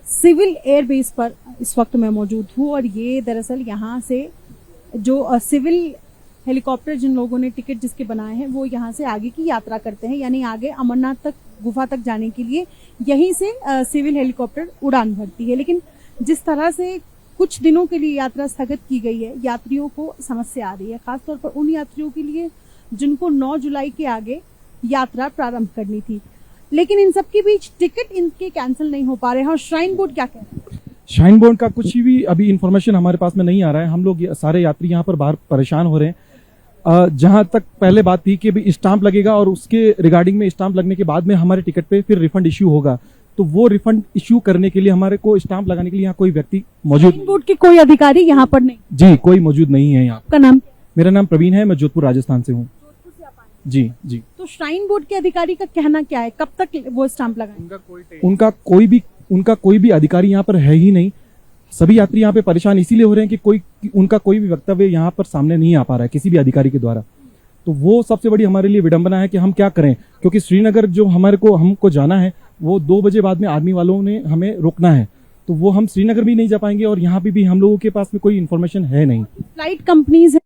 Civil air base पर इस वक्त मैं मौजूद हूँ और ये दरअसल यहाँ से जो सिविल हेलीकॉप्टर जिन लोगों ने टिकट जिसके बनाए हैं वो यहाँ से आगे की यात्रा करते हैं, यानी आगे अमरनाथ तक गुफा तक जाने के लिए यहीं से सिविल हेलीकॉप्टर उड़ान भरती है। लेकिन जिस तरह से कुछ दिनों के लिए यात्रा स्थगित की गई है, यात्रियों को समस्या आ रही है, खासतौर पर उन यात्रियों के लिए जिनको 9 जुलाई के आगे यात्रा प्रारंभ करनी थी। लेकिन इन सबके बीच टिकट इनके कैंसिल नहीं हो पा रहे हैं। और श्राइन बोर्ड क्या कह रहे हैं? श्राइन बोर्ड का कुछ भी अभी इंफॉर्मेशन हमारे पास में नहीं आ रहा है। हम लोग सारे यात्री यहाँ पर बाहर परेशान हो रहे हैं। जहां तक पहले बात थी कि भी स्टाम्प लगेगा और उसके रिगार्डिंग में स्टाम्प लगने के बाद में हमारे टिकट पे फिर रिफंड इश्यू होगा, तो वो रिफंड इश्यू करने के लिए हमारे को स्टाम्प लगाने के लिए यहाँ कोई व्यक्ति मौजूद, बोर्ड के कोई अधिकारी यहाँ पर नहीं? जी, कोई मौजूद नहीं है यहाँ। आपका नाम? मेरा नाम प्रवीण है, मैं जोधपुर राजस्थान से हूँ। जी जी। तो श्राइन बोर्ड के अधिकारी का कहना क्या है, कब तक वो स्टाम्प लगाएंगे? उनका कोई भी अधिकारी यहाँ पर है ही नहीं। सभी यात्री यहाँ पे परेशान इसीलिए हो रहे हैं कि उनका कोई भी वक्तव्य यहाँ पर सामने नहीं आ पा रहा है किसी भी अधिकारी के द्वारा। तो वो सबसे बड़ी हमारे लिए विडंबना है कि हम क्या करें, क्योंकि श्रीनगर जो हमको जाना है वो 2 बजे बाद में आर्मी वालों ने हमें रोकना है, तो वो हम श्रीनगर भी नहीं जा पाएंगे और यहाँ पे भी हम लोगों के पास में कोई इन्फॉर्मेशन है नहीं। फ्लाइट कंपनीज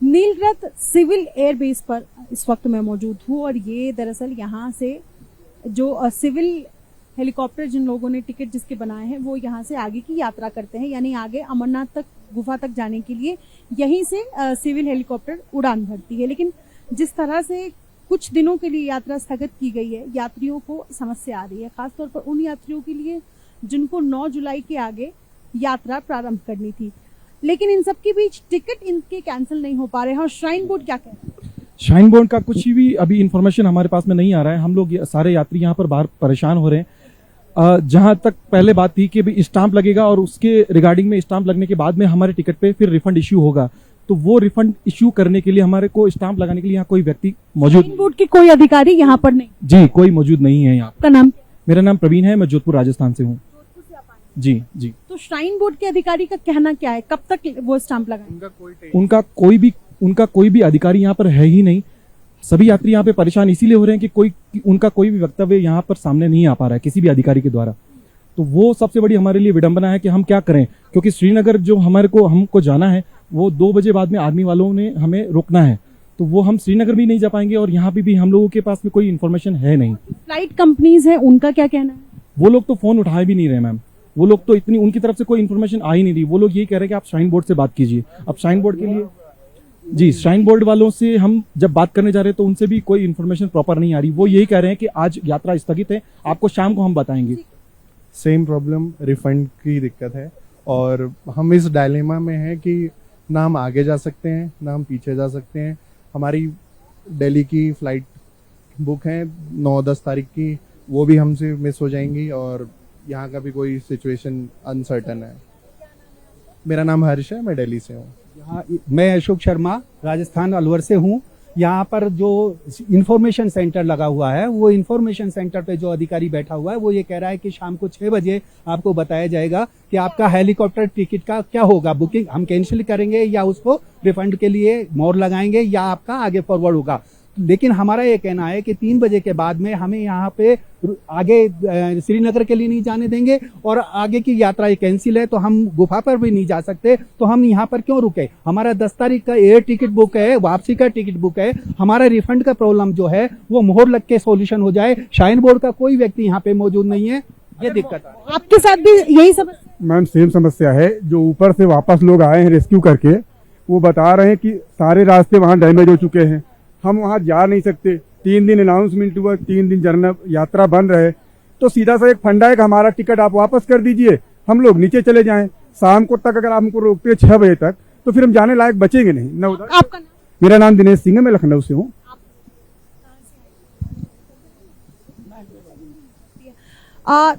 नीलरथ सिविल एयर बेस पर इस वक्त मैं मौजूद हूँ और ये दरअसल यहाँ से जो सिविल हेलीकॉप्टर जिन लोगों ने टिकट जिसके बनाए हैं वो यहाँ से आगे की यात्रा करते हैं, यानी आगे अमरनाथ तक गुफा तक जाने के लिए यहीं से सिविल हेलीकॉप्टर उड़ान भरती है। लेकिन जिस तरह से कुछ दिनों के लिए यात्रा स्थगित की गई है, यात्रियों को समस्या आ रही है, खासतौर पर उन यात्रियों के लिए जिनको 9 जुलाई के आगे यात्रा प्रारंभ करनी थी। लेकिन इन सबके बीच टिकट इनके कैंसिल नहीं हो पा रहे हैं। और श्राइन बोर्ड क्या कह रहे हैं? श्राइन बोर्ड का कुछ भी अभी इंफॉर्मेशन हमारे पास में नहीं आ रहा है। हम लोग सारे यात्री यहाँ पर बाहर परेशान हो रहे हैं। जहां तक पहले बात थी कि भी स्टाम्प लगेगा और उसके रिगार्डिंग में स्टाम्प लगने के बाद में हमारे टिकट पे फिर रिफंड इश्यू होगा, तो वो रिफंड इश्यू करने के लिए हमारे को स्टाम्प लगाने के लिए यहाँ कोई व्यक्ति मौजूद, बोर्ड के कोई अधिकारी यहाँ पर नहीं? जी, कोई मौजूद नहीं है यहाँ। आपका नाम? मेरा नाम प्रवीण है, मैं जोधपुर राजस्थान से हूँ। जी जी। तो श्राइन बोर्ड के अधिकारी का कहना क्या है, कब तक वो स्टाम्प लगाएंगे? उनका कोई भी अधिकारी यहाँ पर है ही नहीं। सभी यात्री यहाँ पे परेशान इसीलिए हो रहे हैं कि उनका कोई भी वक्तव्य यहाँ पर सामने नहीं आ पा रहा है किसी भी अधिकारी के द्वारा। तो वो सबसे बड़ी हमारे लिए विडंबना है कि हम क्या करें, क्योंकि श्रीनगर जो हमको जाना है वो 2 बजे बाद में आर्मी वालों ने हमें रोकना है, तो वो हम श्रीनगर भी नहीं जा पाएंगे और यहाँ पे भी हम लोगों के पास में कोई इन्फॉर्मेशन है नहीं। फ्लाइट कंपनीज है, उनका क्या कहना है? वो लोग तो फोन उठाए भी नहीं रहे मैम। वो लोग तो उनकी तरफ से कोई इन्फॉर्मेशन आ ही नहीं रही। वो लोग यही कह रहे हैं कि आप श्राइन बोर्ड से बात कीजिए। अब श्राइन बोर्ड के लिए, जी, श्राइन बोर्ड वालों से हम जब बात करने जा रहे हैं तो उनसे भी कोई इन्फॉर्मेशन प्रॉपर नहीं आ रही। वो यही कह रहे हैं कि आज यात्रा स्थगित है, आपको शाम को हम बताएंगे। सेम प्रॉब्लम, रिफंड की दिक्कत है और हम इस डायलेमा में हैं कि ना हम आगे जा सकते हैं ना हम पीछे जा सकते हैं। हमारी दिल्ली की फ्लाइट बुक है 9-10 तारीख की, वो भी हमसे मिस हो जाएंगी और यहाँ का भी कोई सिचुएशन अनसर्टन है। मेरा नाम हर्ष है, मैं दिल्ली से हूँ। यहाँ मैं अशोक शर्मा राजस्थान अलवर से हूँ। यहाँ पर जो इंफॉर्मेशन सेंटर लगा हुआ है, वो इंफॉर्मेशन सेंटर पे जो अधिकारी बैठा हुआ है वो ये कह रहा है कि शाम को 6 बजे आपको बताया जाएगा कि आपका हेलीकॉप्टर टिकट का क्या होगा, बुकिंग हम कैंसिल करेंगे या उसको रिफंड के लिए मोहर लगाएंगे या आपका आगे फॉरवर्ड होगा। लेकिन हमारा ये कहना है कि 3 बजे के बाद में हमें यहाँ पे आगे श्रीनगर के लिए नहीं जाने देंगे और आगे की यात्रा ये कैंसिल है तो हम गुफा पर भी नहीं जा सकते, तो हम यहाँ पर क्यों रुके। हमारा 10 तारीख का एयर टिकट बुक है, वापसी का टिकट बुक है, हमारा रिफंड का प्रॉब्लम जो है वो मोहर लग के सोल्यूशन हो जाए। शाइन बोर्ड का कोई व्यक्ति यहाँ पे मौजूद नहीं है, ये दिक्कत है। आपके साथ भी यही समस्या? मैम सेम समस्या है। जो ऊपर से वापस लोग आए हैं रेस्क्यू करके, वो बता रहे हैं कि सारे रास्ते वहाँ डैमेज हो चुके हैं, हम वहाँ जा नहीं सकते। 3 दिन अनाउंसमेंट हुआ, 3 दिन जर्नल यात्रा बंद रहे, तो सीधा सा एक फंडा है कि हमारा टिकट आप वापस कर दीजिए, हम लोग नीचे चले जाएं। शाम को तक अगर आप हमको रोकते हैं 6 बजे तक, तो फिर हम जाने लायक बचेंगे नहीं न उधर। आपका नाम? मेरा नाम दिनेश सिंह है, मैं लखनऊ से हूँ।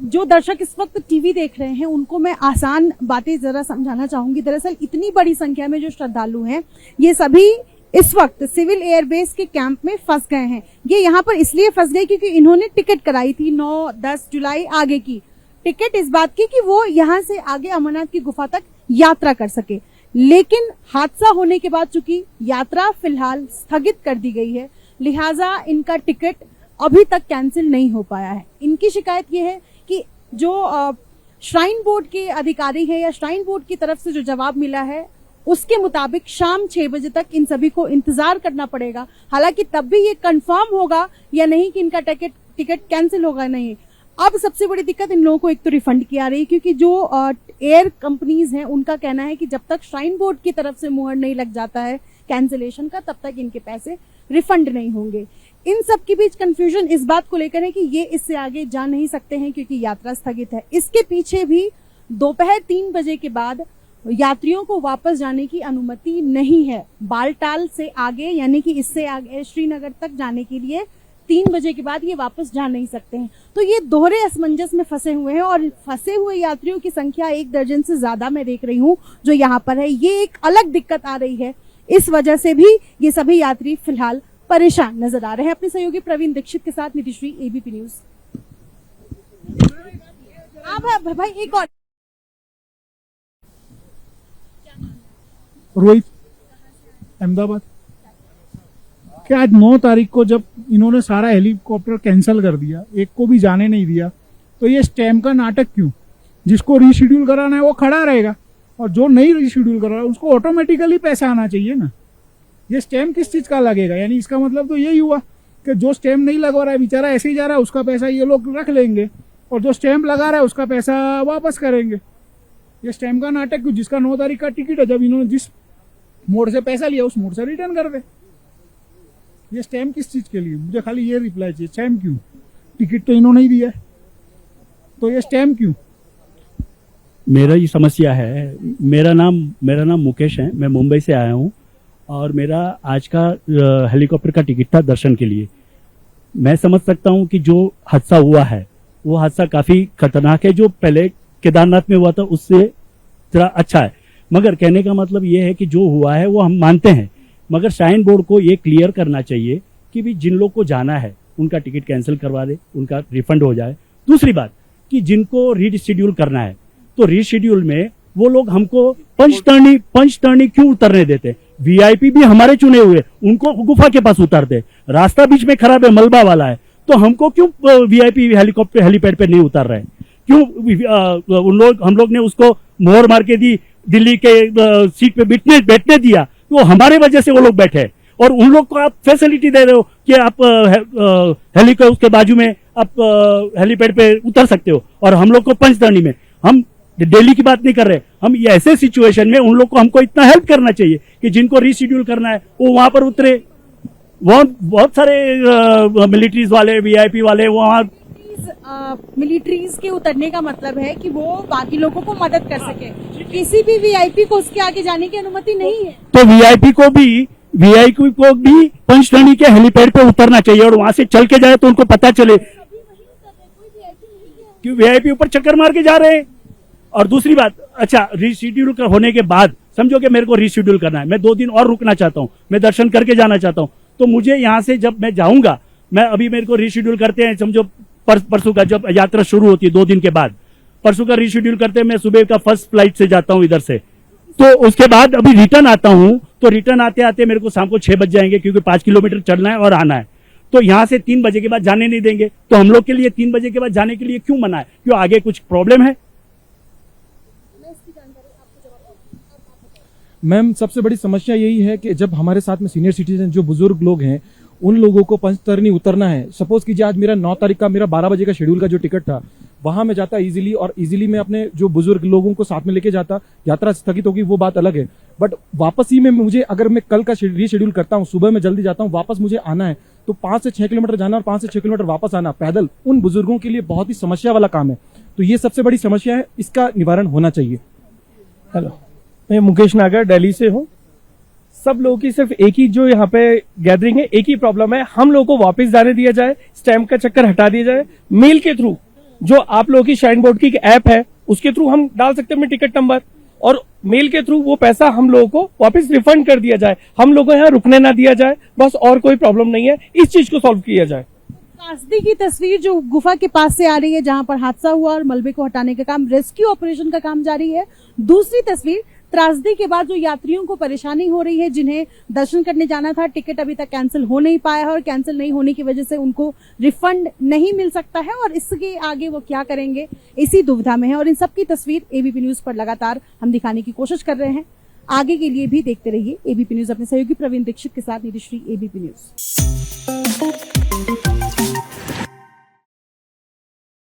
जो दर्शक इस वक्त टीवी देख रहे हैं उनको मैं आसान बातें जरा समझाना चाहूंगी। दरअसल इतनी बड़ी संख्या में जो श्रद्धालु हैं, ये सभी इस वक्त सिविल एयरबेस के कैंप में फंस गए हैं। ये यहाँ पर इसलिए फंस गए क्योंकि इन्होंने टिकट कराई थी 9-10 जुलाई आगे की टिकट, इस बात की कि वो यहाँ से आगे अमरनाथ की गुफा तक यात्रा कर सके। लेकिन हादसा होने के बाद चूंकि यात्रा फिलहाल स्थगित कर दी गई है, लिहाजा इनका टिकट अभी तक कैंसिल नहीं हो पाया है। इनकी शिकायत ये है कि जो श्राइन बोर्ड के अधिकारी है या श्राइन बोर्ड की तरफ से जो जवाब मिला है उसके मुताबिक शाम 6 बजे तक इन सभी को इंतजार करना पड़ेगा। हालांकि तब भी ये कंफर्म होगा या नहीं कि इनका टिकट कैंसिल होगा नहीं। अब सबसे बड़ी दिक्कत इन लोगों को एक तो रिफंड की आ रही है, क्योंकि जो एयर कंपनीज हैं उनका कहना है कि जब तक श्राइन बोर्ड की तरफ से मुहर नहीं लग जाता है कैंसिलेशन का, तब तक इनके पैसे रिफंड नहीं होंगे। इन सब के बीच कंफ्यूजन इस बात को लेकर है कि ये इससे आगे जा नहीं सकते हैं क्योंकि यात्रा स्थगित है। इसके पीछे भी दोपहर 3 बजे के बाद यात्रियों को वापस जाने की अनुमति नहीं है। बालटाल से आगे यानी कि इससे आगे श्रीनगर तक जाने के लिए 3 बजे के बाद ये वापस जा नहीं सकते हैं। तो ये दोहरे असमंजस में फंसे हुए हैं और फंसे हुए यात्रियों की संख्या 1 दर्जन से ज्यादा मैं देख रही हूँ जो यहाँ पर है। ये एक अलग दिक्कत आ रही है, इस वजह से भी ये सभी यात्री फिलहाल परेशान नजर आ रहे हैं। अपने सहयोगी प्रवीण दीक्षित के साथ नितिश्री, एबीपी न्यूज। भाई एक और रोहित, अहमदाबाद। क्या आज 9 तारीख को जब इन्होंने सारा हेलीकॉप्टर कैंसिल कर दिया, एक को भी जाने नहीं दिया, तो ये स्टैम्प का नाटक क्यों? जिसको रीशेड्यूल कराना है वो खड़ा रहेगा और जो नहीं रीशेड्यूल करा उसको ऑटोमेटिकली पैसा आना चाहिए ना। ये स्टैम्प किस चीज का लगेगा? यानी इसका मतलब तो यही हुआ कि जो स्टैम्प नहीं लगवा रहा है बेचारा ऐसे ही जा रहा है, उसका पैसा ये लोग रख लेंगे और जो स्टैम्प लगा रहा है उसका पैसा वापस करेंगे। ये स्टैम्प का नाटक क्यों? जिसका 9 तारीख का टिकट है, जब इन्होंने जिस मोड़ से पैसा लिया उस मोड़ से रिटर्न कर दे। ये स्टैम्प किस चीज के लिए? मुझे खाली ये रिप्लाई चाहिए, स्टैम्प क्यों? टिकट तो इन्होंने ही दिया है, तो ये स्टैम्प क्यों? मेरा ये समस्या है। मेरा नाम मुकेश है, मैं मुंबई से आया हूँ और मेरा आज का हेलीकॉप्टर का टिकट था दर्शन के लिए। मैं समझ सकता हूँ कि जो हादसा हुआ है वो हादसा काफी खतरनाक है। जो पहले केदारनाथ में हुआ था उससे थोड़ा अच्छा है, मगर कहने का मतलब ये है कि जो हुआ है वो हम मानते हैं, मगर श्राइन बोर्ड को ये क्लियर करना चाहिए कि भी जिन लोग को जाना है उनका टिकट कैंसिल करवा दे, उनका रिफंड हो जाए। दूसरी बात कि जिनको रीशेड्यूल करना है तो रीशेड्यूल में वो लोग हमको पंचतरणी क्यों उतरने देते? वीआईपी भी हमारे चुने हुए, उनको गुफा के पास उतर दे। रास्ता बीच में खराब है, मलबा वाला है, तो हमको क्यों वीआईपी हेलीकॉप्टर हेलीपैड पे नहीं उतर रहे? क्यों हम लोग ने उसको मोहर मार के दी, दिल्ली के सीट पे बैठने दिया, तो हमारे वजह से वो लोग बैठे और उन लोग को आप फैसिलिटी दे रहे हो कि आप हेलीकॉप्टर उसके बाजू में आप हेलीपैड पे उतर सकते हो और हम लोग को पंचतरणी में। हम दिल्ली की बात नहीं कर रहे, हम ये ऐसे सिचुएशन में उन लोग को हमको इतना हेल्प करना चाहिए कि जिनको रीशेड्यूल करना है वो वहां पर उतरे। बहुत सारे मिलिट्रीज वाले, वीआईपी वाले वहां मिलिट्रीज के उतरने का मतलब है कि वो बाकी लोगों को मदद कर सके। किसी भी वीआईपी को उसके आगे जाने की अनुमति नहीं है। तो वीआईपी को भी पंचतरणी के हेलीपैड पे उतरना चाहिए और वहां से चल के जाए तो उनको पता चले कि वीआईपी ऊपर चक्कर मार के जा रहे हैं। और दूसरी बात, अच्छा रीशेड्यूल होने के बाद समझो कि मेरे को रीशेड्यूल करना है, मैं 2 दिन और रुकना चाहता हूँ, मैं दर्शन करके जाना चाहता हूँ, तो मुझे यहाँ से जब मैं जाऊंगा, मैं अभी मेरे को रीशेड्यूल करते हैं, समझो परसों का जब यात्रा शुरू होती है 2 दिन के बाद, परसों का रीशेड्यूल करते हैं, मैं सुबह का फर्स्ट फ्लाइट से जाता हूँ इधर से, तो उसके बाद अभी रिटर्न आता हूँ, तो रिटर्न आते आते मेरे को शाम को 6 बज जाएंगे, क्योंकि 5 किलोमीटर चलना है और आना है। तो यहाँ से 3 बजे के बाद जाने नहीं देंगे, तो हम लोग के लिए 3 बजे के बाद जाने के लिए क्यों मना है? क्यों आगे कुछ प्रॉब्लम है? मैम, सबसे बड़ी समस्या यही है कि जब हमारे साथ में सीनियर सिटीजन जो बुजुर्ग लोग हैं, उन लोगों को पंचतरणी उतरना है। सपोज कीजिए आज मेरा 9 तारीख का मेरा 12 बजे का शेड्यूल का जो टिकट था, वहां मैं जाता इजीली, और इजीली मैं अपने जो बुजुर्ग लोगों को साथ में लेके जाता, यात्रा स्थगित होगी वो बात अलग है, बट वापस ही में मुझे, अगर मैं कल का रीशेड्यूल करता हूँ, सुबह में जल्दी जाता हूँ, वापस मुझे आना है, तो 5 से 6 किलोमीटर जाना और 5 से 6 किलोमीटर वापस आना पैदल उन बुजुर्गों के लिए बहुत ही समस्या वाला काम है। तो ये सबसे बड़ी समस्या है, इसका निवारण होना चाहिए। हेलो, मैं मुकेश नागर दिल्ली से हूँ। सब लोगों की सिर्फ एक ही जो यहाँ पे गैदरिंग है, एक ही प्रॉब्लम है, हम लोगों को वापस जाने दिया जाए, स्टैम्प का चक्कर हटा दिया जाए, मेल के थ्रू जो आप लोगों की श्राइन बोर्ड की ऐप है उसके थ्रू हम डाल सकते हैं टिकट नंबर, और मेल के थ्रू वो पैसा हम लोगों को वापस रिफंड कर दिया जाए, हम लोगों को यहाँ रुकने ना दिया जाए, बस और कोई प्रॉब्लम नहीं है, इस चीज को सॉल्व किया जाए। त्रासदी की तस्वीर जो गुफा के पास से आ रही है, जहां पर हादसा हुआ और मलबे को हटाने का काम, रेस्क्यू ऑपरेशन का काम जारी है। दूसरी तस्वीर त्रासदी के बाद जो यात्रियों को परेशानी हो रही है, जिन्हें दर्शन करने जाना था, टिकट अभी तक कैंसिल हो नहीं पाया है और कैंसिल नहीं होने की वजह से उनको रिफंड नहीं मिल सकता है, और इसके आगे वो क्या करेंगे इसी दुविधा में है। और इन सब की तस्वीर एबीपी न्यूज पर लगातार हम दिखाने की कोशिश कर रहे हैं। आगे के लिए भी देखते रहिए एबीपी न्यूज। अपने सहयोगी प्रवीण दीक्षित के साथ निधिश्री, एबीपी न्यूज।